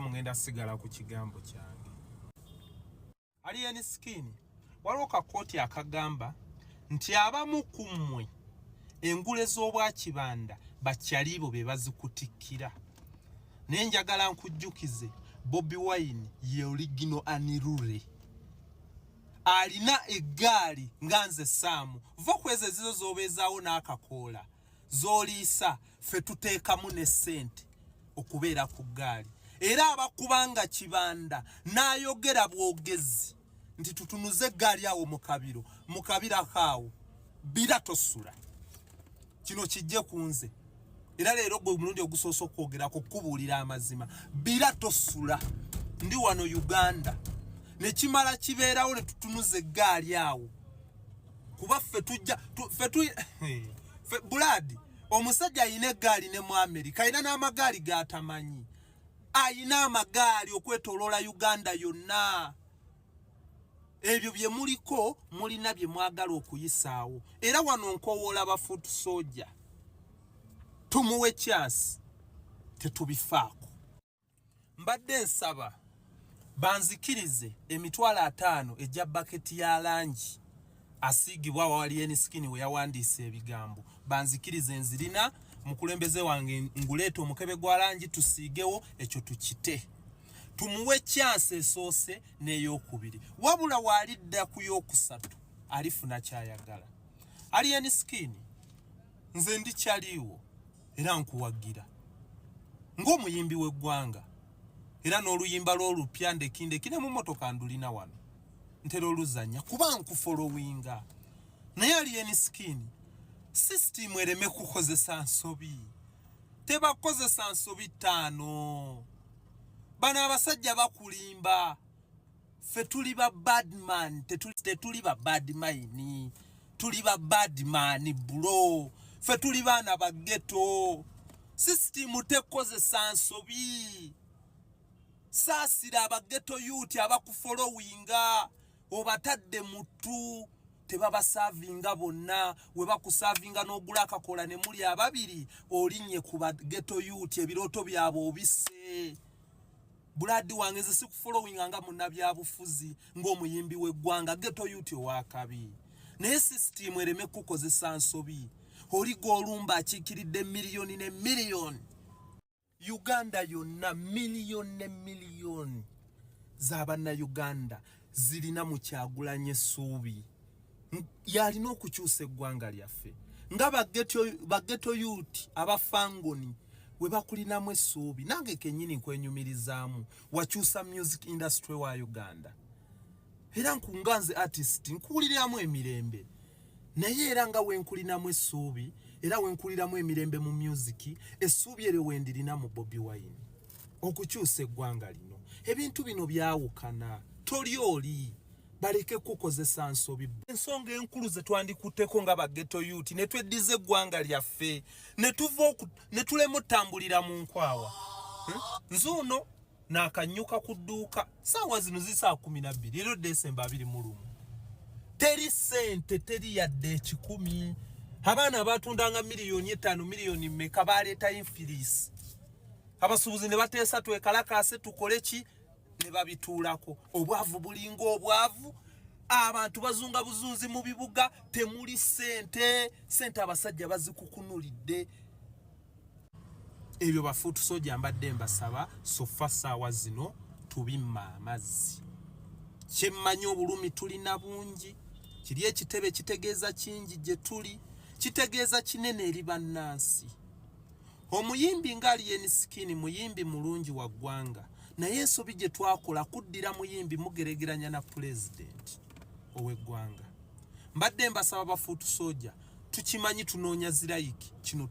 Samu ngenda sigala ku kigambo kyange. Alien Skin waliwo kakooti akagamba nti abamu ku mmwe engule z'obwa kibanda bakyalibo be bazikutikkira. Naye njagala nkujjukize Bobi Wine ye original Anirure. Alina eggaali nga nze Samu. Va kweze zizo z'obeezaawo n'akakoola z'oliisa ffe tuteekamu ne ssente okubeera ku ggaali. Era abakubanga kibanda n'ayogera bwogezi nti tutunuze eggaali awo mu kabira kaawo bira tosula. Kino kijje ku nze. Era leero gwe mulundi ogusoose okwogera kukubuulira amazima. Bira tosula. Ndi wano Uganda. Ne kimala kibeerawo ne tutunuze eggaali awo. Kuba ffe tujja ffe Buladi omusajja ayina eggaali ne mu Amerika ayina n'amagaali g'atamanyi. Ayina amagaali okwetooloola Uganda yonna. Ebyo bye muliko mulina bye mwagala okuyisaawo. Era wano nkowoola bafoot soldier. Tumuwe chance tetubifaako. Mbadde nsaba banzikirize emitwalo 5 ejja baketi ya langi asiigibwa wa Alien Skin we yawandiisa ebigambo. Banzikirize nzirina mukulembeze wange nguleeta omukebe gwa langi tusiigewo ekyo tukite. Tumuwe chance esoose n'eyokubiri. Wabula walidda ku yokusatu alifuna kyayagala. Alien Skin nze ndikyaliwo era nkuwagira ng'omuyimbi w'eggwanga era n'oluyimba lw'olupya ndekinde mu mmotoka ndulina wano ntera oluzannya kuba nkufollowinga. Naye Alien Skin system ereme kukozesa nsobi. Tebakozesa nsobi ttaano. Bano abasajja bakulimba. Ffe tuli ba badman, tetuli ba badmaini. Tuli ba badman bro. Ffe tuli baana ba ghetto. System tekozesa nsobi. Saasira aba ghetto youth abakufollowinga obatadde mutu tebabasavinga bonna. We bakusavinga n'ogula akakola ne muli ababiri olinnye ku ba ghetto youth ebirooto byabwe obisse. Buladi wange nze sikufollowinga nga munnabyabufuzi ng'omuyimbi w'eggwanga ghetto youth owakabi. Naye system ereme kukozesa nsobi. Oli gw'olumba akiikiridde miliyoni ne miliyoni. Uganda yonna miliyoni ne miliyoni z'abanna Uganda zirina mu Kyagulanyi essuubi. Yalina okukyusa eggwanga lyaffe. Nga ba ghetto youth abafangoni we bakulinamu essuubi. Nange kennyini nkwenyumirizaamu wakyusa music industry wa Uganda. Era nkunganze artist nkuwuliramu emirembe. Naye era nga wenkulinamu essuubi era wenkuliramu emirembe mu music essuubi eryo wendirina mu Bobi Wine okukyusa eggwanga lino. Ebintu bino byawukana. Toli oli baleke kukozesa nsobi. Ensonga enkulu ze twandikutteko nga ba ghetto youth ne tweddiza eggwanga lyaffe ne tulema ottambulira mu nkwawa. Nzuuno n'akanyuka ku dduuka saawa zino zisaa 12 leero Desemba 21. Teri sente teri yadde ekikumi. Abaana batundanga miliyoni 5 miliyoni mmeka baleeta infilisi. Abasuubuzi ne bateesa twekalakaase tukole ki ne babituulako. Obwavu bulinga obwavu. Abantu bazunga buzunzi mu bibuga temuli sente abasajja bazikukunulidde. Ebyo bafuutu soja mbadde mbasaba sofa saawa zino tubimma amazzi. Kyemmanyi obulumi tulina bungi. Kiri ekitebe kitegeeza kingi gye tuli. Kitegeeza kinene eri bannansi. Omuyimbi nga Alien Skin muyimbi mulungi wa ggwanga. Naye ensobi gye twakola kuddira muyimbi mugeregeranya na president ow'eggwanga. Mbadde mbasaba bafuutu soja tukimanyi tunoonya zirayiki kino